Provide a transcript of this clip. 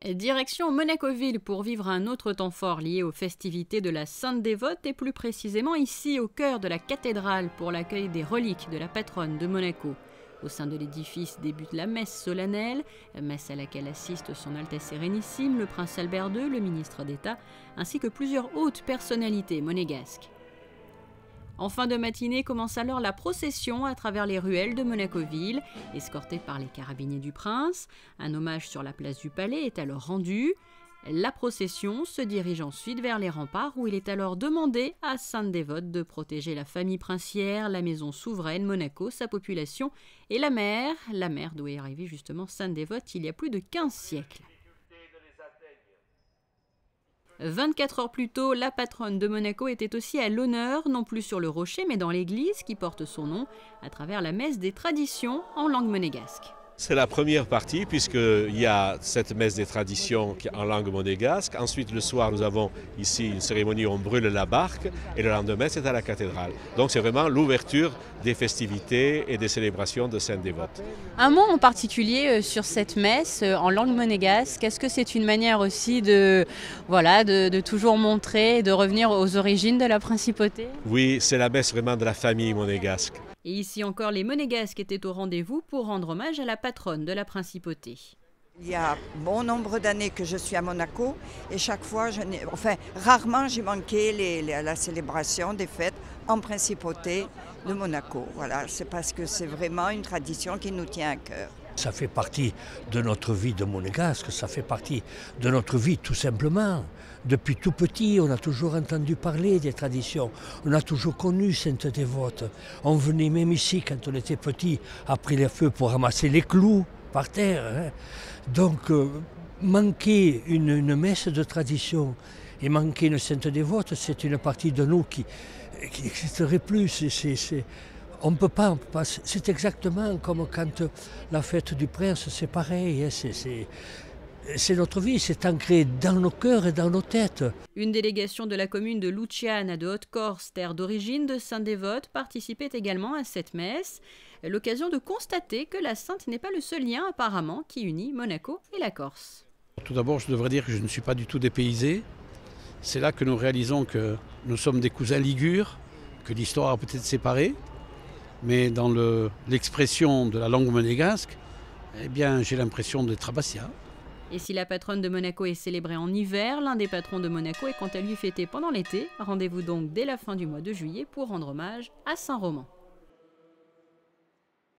Direction Monaco-Ville pour vivre un autre temps fort lié aux festivités de la Sainte-Dévote et plus précisément ici au cœur de la cathédrale pour l'accueil des reliques de la patronne de Monaco. Au sein de l'édifice débute la messe solennelle, messe à laquelle assiste son Altesse Sérénissime, le prince Albert II, le ministre d'État, ainsi que plusieurs hautes personnalités monégasques. En fin de matinée commence alors la procession à travers les ruelles de Monaco-Ville, escortée par les carabiniers du prince. Un hommage sur la place du Palais est alors rendu. La procession se dirige ensuite vers les remparts où il est alors demandé à Sainte-Dévote de protéger la famille princière, la maison souveraine, Monaco, sa population et la mer d'où est arrivée justement Sainte-Dévote il y a plus de 15 siècles. 24 heures plus tôt, la patronne de Monaco était aussi à l'honneur, non plus sur le rocher, mais dans l'église qui porte son nom, à travers la messe des traditions en langue monégasque. C'est la première partie puisqu'il y a cette messe des traditions en langue monégasque. Ensuite, le soir, nous avons ici une cérémonie où on brûle la barque et le lendemain, c'est à la cathédrale. Donc c'est vraiment l'ouverture des festivités et des célébrations de Sainte-Dévote. Un mot en particulier sur cette messe en langue monégasque, est-ce que c'est une manière aussi de toujours montrer, de revenir aux origines de la principauté? Oui, c'est la messe vraiment de la famille monégasque. Et ici encore, les monégasques étaient au rendez-vous pour rendre hommage à la patronne de la principauté. Il y a bon nombre d'années que je suis à Monaco et chaque fois, rarement j'ai manqué la célébration des fêtes en principauté de Monaco. Voilà, c'est parce que c'est vraiment une tradition qui nous tient à cœur. Ça fait partie de notre vie de monégasque, ça fait partie de notre vie tout simplement. Depuis tout petit, on a toujours entendu parler des traditions, on a toujours connu Sainte-Dévote. On venait même ici quand on était petit, après les feux pour ramasser les clous par terre. Donc manquer une messe de tradition et manquer une Sainte-Dévote, c'est une partie de nous qui n'existerait plus. On ne peut pas. C'est exactement comme quand la fête du prince, c'est pareil. C'est notre vie, c'est ancré dans nos cœurs et dans nos têtes. Une délégation de la commune de Luciana de Haute-Corse, terre d'origine de Sainte-Dévote, participait également à cette messe. L'occasion de constater que la Sainte n'est pas le seul lien apparemment qui unit Monaco et la Corse. Tout d'abord, je devrais dire que je ne suis pas du tout dépaysé. C'est là que nous réalisons que nous sommes des cousins ligures, que l'histoire a peut-être séparés. Mais dans l'expression de la langue monégasque, eh bien, j'ai l'impression d'être abbassia. Et si la patronne de Monaco est célébrée en hiver, l'un des patrons de Monaco est quant à lui fêté pendant l'été. Rendez-vous donc dès la fin du mois de juillet pour rendre hommage à Saint-Romain.